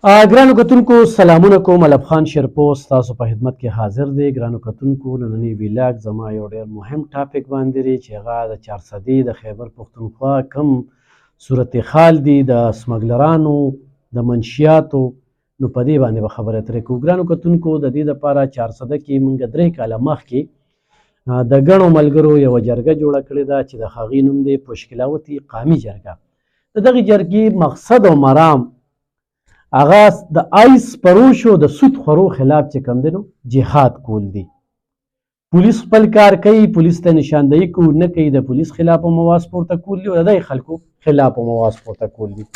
ګرانو کتونکو سلامونه کوم. ملب خان شیرپوست تاسو په خدمت کې حاضر دی. ګرانو کتونکو نننی ویلاګ زما یو ډېر مهم ټاپک باندې دی چې هغه د 400 د خیبر پښتونخوا کم صورتحال دی د سمګلرانو د منشیاتو، نو په دې باندې به خبرې اترې کوو. ګرانو کتونکو د دې دپاره 400 کې موږ 3 کاله مخکې د ګڼو ملګرو یوه جرګه جوړه کړې ده چې د هغې نوم دی پشکلاوتي قامي جرګه. د دغې جرګې مقصد او مرام هغه د آیس پروشو د سود خورو خلاف چې کوم دی نو جهاد کول دي. پولیس خپل کار کوي، پولیس ته نشاندهي کو نه کوي، د پولیس خلاف هم اواز پورته کول دي او د دغې خلکو خلاف هم اواز پورته کول دي.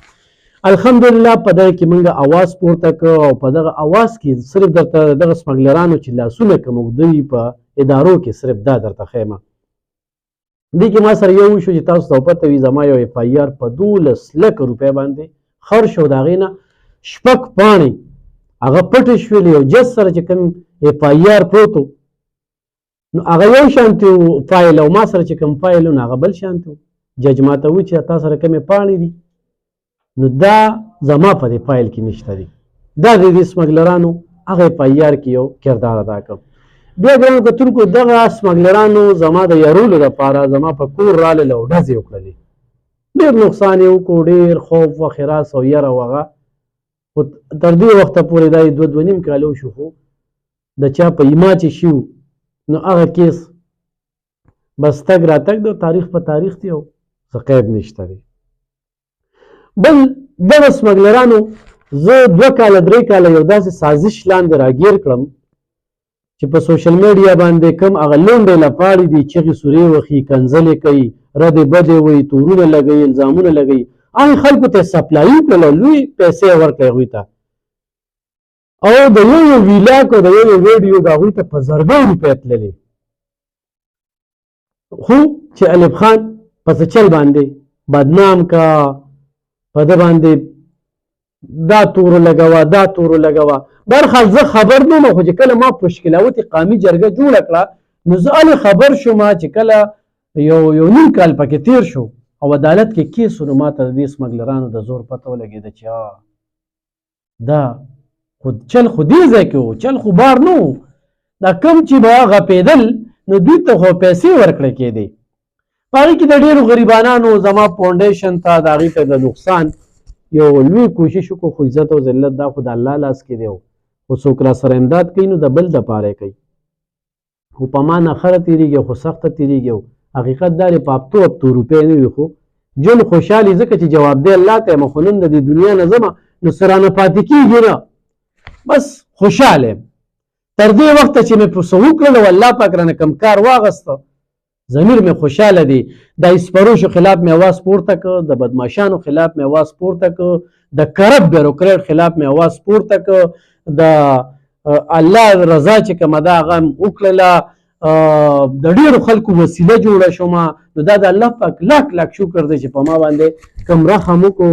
الحمدلله په دغه کې موږ اواز پورته کړ او په دغه اواز کې صرف درته دغه سمګلرانو چې لاسونه کوم دوی په ادارو کې صرف دا درته ښیم. دې کې ما سره یو شو چې تاسو ته پته وي زما یو اف آی آر په 12 لک روپۍ باندې خرڅ شو. د هغې نه شپږ پاڼې هغه پټې شولې او جج سره چې کوم اف آی آر پروت و نو هغه یو شانتې و فایل او ما سره چې کوم فایل و نو هغه بل شانتې و. جج ماته وویل چې تا سره کومې پاڼې دي نو دا زما په دې فایل کې نشته دي. دا د دې سمګلرانو هغه اف آی آر کې یو کردار ادا کړ. بیا ګرانو کتونکو دغه سمګلرانو زما د یارولو دپاره زما په کور رالل او ډزې وکړلې. ډېر نقصان یې وکړو، ډېر خوف و خراس او یره و هغه. خو تر دې وخته پورې دا یې 2.5 کاله وشو، خو د چا په ایما چې شي نو هغه کیس بس تګ راتګ د تاریخ په تاریخ دی او څه قیب نشته دی. بل دغه سمګلرانو زه 2 کاله 3 کاله یو داسې سازش لاندې راګیر کړم چې په سوشل میډیا باندې کوم هغه لونډې لپاړې دي چغې سورې وخي، کنځلې کوي، ردې بدې وایي، تورونه لګوي، الزامونه لګوي. هغې خلکو ته سپلایي کړل او لوی پیسې یې ورکړې هغوی ته او د یو یو ویلاګ او د یو یو ویډیو به هغوی ته په زرګو روپۍ تللې. خو چې الف خان په څه چل باندې بدنام کا، په ده باندې دا تورو لګوه دا تورو لګوه. برخه زه خبر نه وم، خو چې کله ما پشکلاوتي قامي جرګه جوړه کړه نو زه هلې خبر شوم چې کله یو نیم کال پکې تیر شو او عدالت کې کیس و نو ما ته د دې سمګلرانو د زور پته ولګېده چې دا خو چل خو دې ځای کې و، چل خو بار نه و. دا کم چې به غپېدل نو دوی ته خو پیسې ورکړې کېدې. په هغې کې د ډېرو غریبانانو زما فاونډیشن ته د هغې ته د نقصان یو لوی کوشش وکړو، خو عزت او ذلت دا خو د الله لاس کې دی. خو څوک را سره امداد کوي نو د بل دپاره یې کوي. خو په ما نخره تېرېږي خو سخته تېرېږي. حقیقت دا دی په هفتو روپۍ نه وي خو ژوند خوشحالي ځکه چې جواب دی الله ته یم. خو نن د دې دنیا نه ځمه نو څه رانه پاتې کېږي نه، بس خوشحاله یم. تر دې وخته چې مې په څه وکړل او الله پاک رانه کم کار واغسته ضمیر مې خوشحاله دی. د ایسپروشو خلاف مې اواز پورته کړ، د بدماشانو خلاف مې اواز پورته کړ، د کرپ بیروکریټ خلاف مې اواز پورته کړ، د الله رضا چې کومه ده هغه وکړله، د ډېرو خلکو وسیله جوړه شومه. نو دا د الله پاک لاک لاک شکر دی چې په ما باندې کم رحم وکړو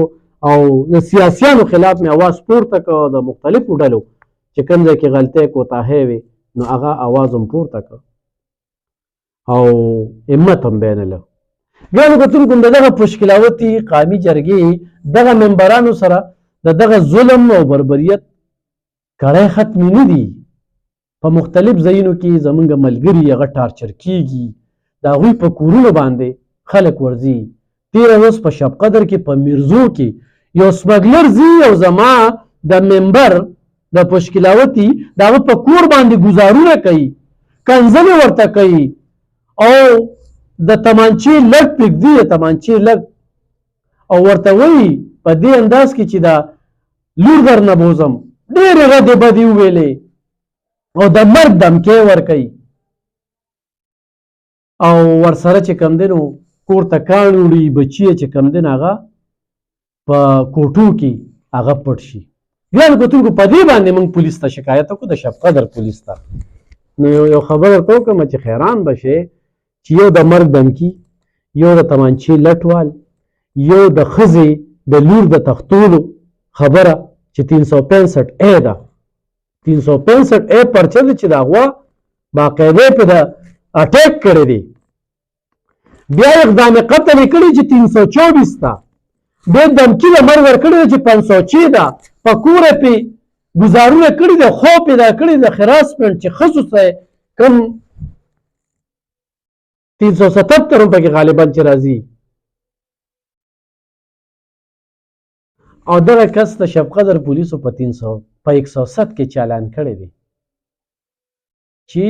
او د سیاسیانو خلاف مې اواز پورته کړ، د مختلفو ډلو چې کوم ځای کې غلطۍ کوتاهۍ وي نو هغه اواز هم پورته کړ او همت هم بینله. ګرانو کتونکو د دغه پشکلاوتي قامي جرګې دغه ممبرانو سره د دغه ظلم او بربریت کړی ختمې نه دي. په مختلف ځایونو کې زمونږ ملګري هغه ټارچر کېږي، د هغوی په کورونو باندې خلک ورځي. تېره ورځ په شب قدر کې په میرزو کې یو سمګلر ځي او زما د ممبر د پشکلاوتي د هغه په کور باندې ګزارونه کوي، کنځلې ورته کوي او د تمانچې لږ پرېږدي، د تمانچې لږ، او ورته وایي په دې انداز کې چې دا لور درنه بوځم. ډېرې ردې بدې وویلې او د مرګ دمکې ورکوي او ورسره چې کوم دی نو کور ته کاڼي وړي، بچي یې چې کوم دی نو هغه په کوټو کې هغه پټ شي. ګرانو کتونکو په دې باندې موږ پولیس ته شکایت وکړو، د شب قدر پولیس ته. نو یو خبره ورته وکړم چې حیران به شئ چې یو د مرګ دمکي، یو د تمانچې لټوال، یو د ښځې د لور د تختولو خبره چې 365 ای ده. 365 ای پرچه ده چې د هغه باقاعده په د اټیک کړی دی. بیا اقدام قتل یې کړی چې 324 ته دې دمکي د مرګ ورکړې ده چې 500 ده په کور یې پې ګزارونه کړي دي خوب یې دا کړي د هراسمنټ چې ښځو سره کوم 377 هم پکې غالبا چې راځي او دغه کس د شب قدر پولیسو په 107 کې چالان کړی دی چې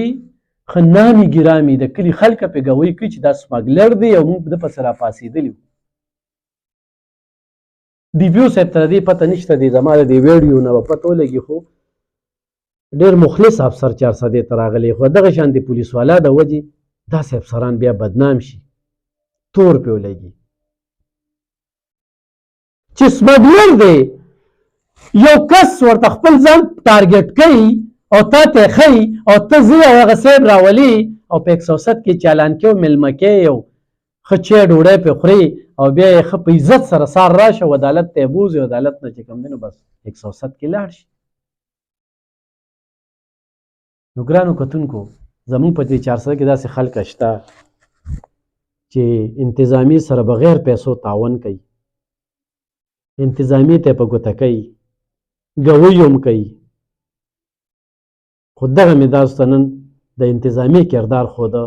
ښه نامي ګرامي د کلي خلکه پې ګوۍ کوي چې دا سمګلر دی او موږ د پسې راپاڅېدلي وو ډي پي او صاحب ته د دې پته نشته دی زما د دې ویډیو نه به پته ولګي خو ډېر مخلص افسر چې ارصدې ته راغلی خو دغه شان د پولیس والا د وجې داسې افسران بیا بدنام شي تور پې ولګي چې سمګلر دی یو کس ورته خپل ځان ټارګټ کوي او تا ته ښیي او ته ځې او هغه صاحب راولي او په 107 کې چالان کې او میلمه کې یو ښه چای ډوډۍ پې خوري او بیا یې ښه په عزت سره سار راشه او عدالت ته یې بوځي عدالت نه چې کوم دی نو بس 107 کې لاړ شي نو ګرانو کتونکو زموږ په دې 400 کې داسې خلک شته چې انتظامي سره بغیر پیسو تعاون کوي انتظامي ته په ګوته کوي ګوی هم کوي خو دغه مې تاسو ته نن د انتظامي کردار ښوده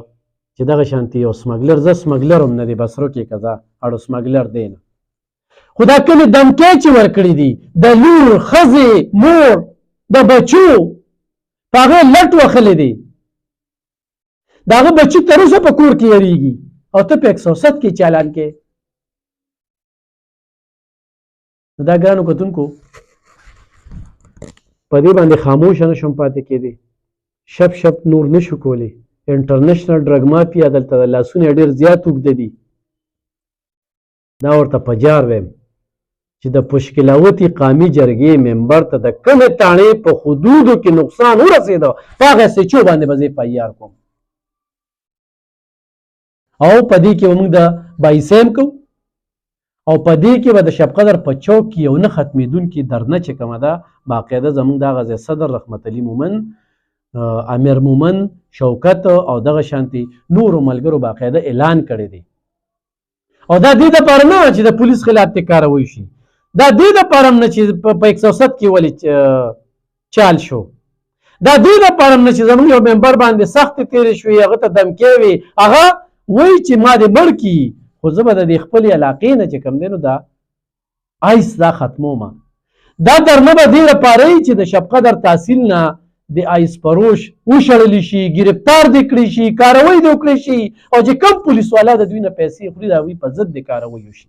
چې دغه شانتي یو سمګلر زه سمګلر هم نه دی بسرو کې کزا اړو سمګلر دی نه خو دا کلي دمکې چې ورکړي دي د لور ښځې مور د بچو په هغې لټ وښلی دی د هغه بچي تر اوسه په کور کې یریږي او ته په 107 کې چالان کې نو دا ګرانو کتونکو په دې باندې خاموشه نه شم پاتې کېدی شپ شپ نور نشو کولی انټرنیشنل ډرګ مافیا دلته د لاسونه ډېر زیات اوږده دي دا ورته په جار ویم چې د پشکلاوتي قامي جرګې ممبر ته د کومې تاڼې په حدودو کې نقصان ورسېده په هغه سچو باندې به زه پایار کوم او په دې کې به موږ د بایسیم کوو او په دې کې به د شب قدر په چوک کې یو نه ختمېدونکې درنه چې کومه ده باقاعده زموږ دغه ځای صدر رحمت علي مومن امیر مومن شوکت او دغه شانتي نورو ملګرو باقاعده اعلان کړی دی او دا دې دپاره نه چې د پولیس خلاف دې کاروی شي دا دې دپاره هم نه چې په 107 کې ولې چال شو دا دې دپاره هم نه چې زموږ یو ممبر باندې سختې تېرې شوې هغه ته دمکې وې هغه وایي چې ما دې مړ کړي خو زه به د دې خپلې علاقې نه چې کوم دی نو دا آیس دا ختمومه دا درنه به دې لپاره وي چې د شب قدر تحصیل نه د آیس فروش وشړلی شي ګرفتار دې کړی شي کاروی دې وکړی شي او چې کم پولیس والا د دوی نه پیسې خوري د هغوی په ضد دې کاروی وشي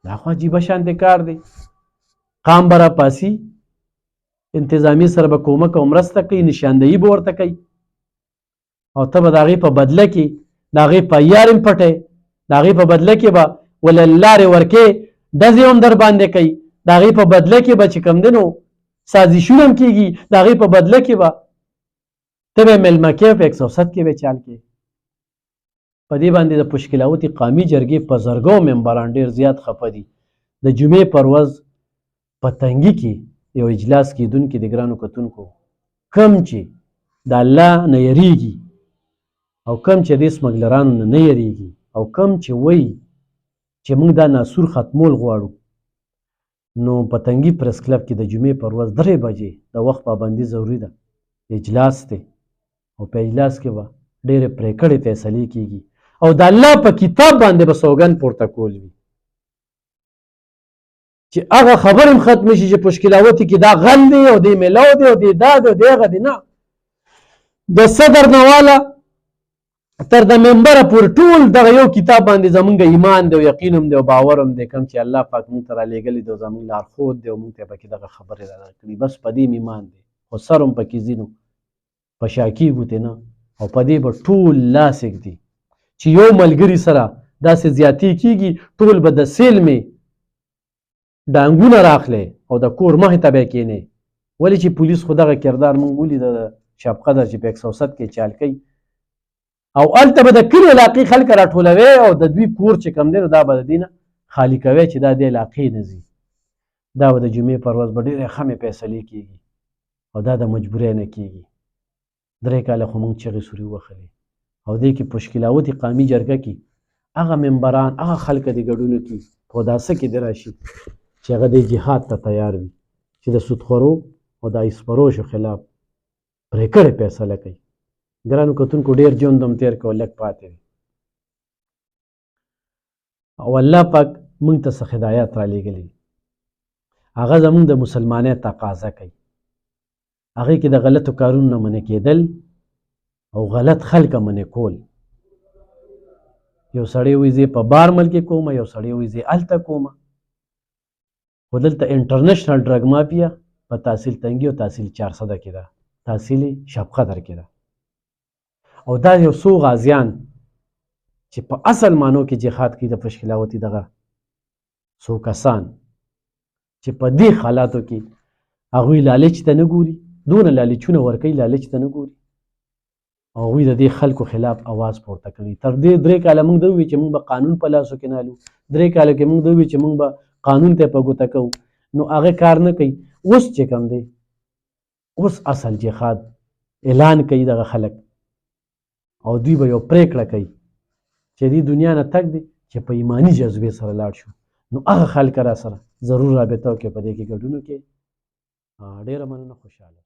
دا خو عجیبه شانتې کار دی قام به راپاسي انتظامي سره به کومک او مرسته کوي نشاندهي به ورته کوي او ته به د هغې په بدله کې د هغې پایار هم پټی د هغې په بدله کې به ولې لارې ورکې ډزې هم در باندې کوي د هغې په بدله کې به چې کوم دی نو سازشونه هم کېږي د هغې په بدله کې به ته به یې میلمه کې په 107 کې به چال کې په دې باندې د پشکلاوتي قامي جرګې په زرګو ممبران ډېر زیات خفه دي د جمعې پر ورځ په تنګي کې یو اجلاس کېدونکي د ګرانو کتونکو کم چې د الله نه یریږي او کم چې دې سمګلرانو نه یریږي او کم چې وایي چې موږ دا ناسور ختمول غواړو نو په تنګي پریس کلب کې د جمعې پر ورځ 3 بجې د وخت پابندي ضروري ده اجلاس دی او په اجلاس کې به ډېرې پرېکړې فیصلې کېږي او د الله په کتاب باندې به سوګند پورته کول وي چې هغه خبر هم ختم شي چې پشکلاوتي کې دا غل دی او دی میلاو دی او دی دا دی او دی هغه دی نه د صدر نه واله تر د ممبره پورې ټول دغه یو کتاب باندې زمونږ ایمان دی او یقین هم دی او باور هم دی کوم چې الله پاک مونږ ته رالیږلی دی او زمونږ لارښود دی او مونږ ته پکې دغه خبرې راکړي بس په دې ایمان دی خو سر هم پکې ځي نو په شا کېږو ترې نه او په دې به ټول لاس ږدي چې یو ملګري سره داسې زیاتې کېږي ټول به د سیلمې ډانګونه راخلی او د کور مخې ته به یې کښېنې ولې چې پولیس خو دغه کردار مونږ ولیده د شب قدر چې په 107 کې چال کوي او هلته به د کلي علاقې خلک راټولوي او د دوی کور چې کوم دی نو دا به د دې نه خالي کوي چې دا د علاقې نه ځي دا به د جمعې پر ورځ به ډېرې خمې فیصلې کېږي او دا د مجبورۍ نه کېږي 3 کاله خو موږ چغې سوري وخلې او دې کې پشکلاوتي قامي جرګه کې هغه ممبران هغه خلک دې ګډون کړي په داسه کې دې راشي چې هغه د جهاد ته تیار وي چې د سودخورو او د ایسپروشو خلاف پرې کړې فیصله کوي. ګرانو کتونکو ډېر ژوند هم تېر کړو لږ پاتې دی او الله پاک موږ ته څه هدایات را لېږلي هغه زموږ د مسلمانۍ تقاضا کوي. هغې کې د غلطو کارونو نه منع کېدل او غلط خلکه منع کول. یو سړی وایي زه په بار ملک کومه، یو سړی وایي زه هلته کومه، خو دلته انټرنیشنل ډرګ مافیا په تحصیل تنګي او تحصیل 400 کې ده، تحصیل شب قدر کې ده. او دا یو څو غازیان چې په اصل معنو کې جهاد کوي د پشکلاوتي دغه څو کسان چې په دې حالاتو کې هغوی لالچ ته نه ګوري، دونه لالچونه ورکوي لالچ ته نه ګوري او هغوی د دې خلکو خلاف اواز پورته کوي. تر دې 3 کاله موږ د ووي چې موږ به قانون په لاسو کې نالو، 3 کاله کې موږ د ووي چې موږ به قانون ته په ګوته کوو، نو هغه کار نه کوي. اوس چې کوم دی اوس اصل جهاد اعلان کوي دغه خلک او دوی به یو پریکړه کوي چې دې دنیا نه تګ دی چې په ایمانی جذبې سره لاړ شو. نو هغه خلک را سره ضرور رابطه وکړي په دې کې ګډون وکړي. ډېره مننه، خوشحاله.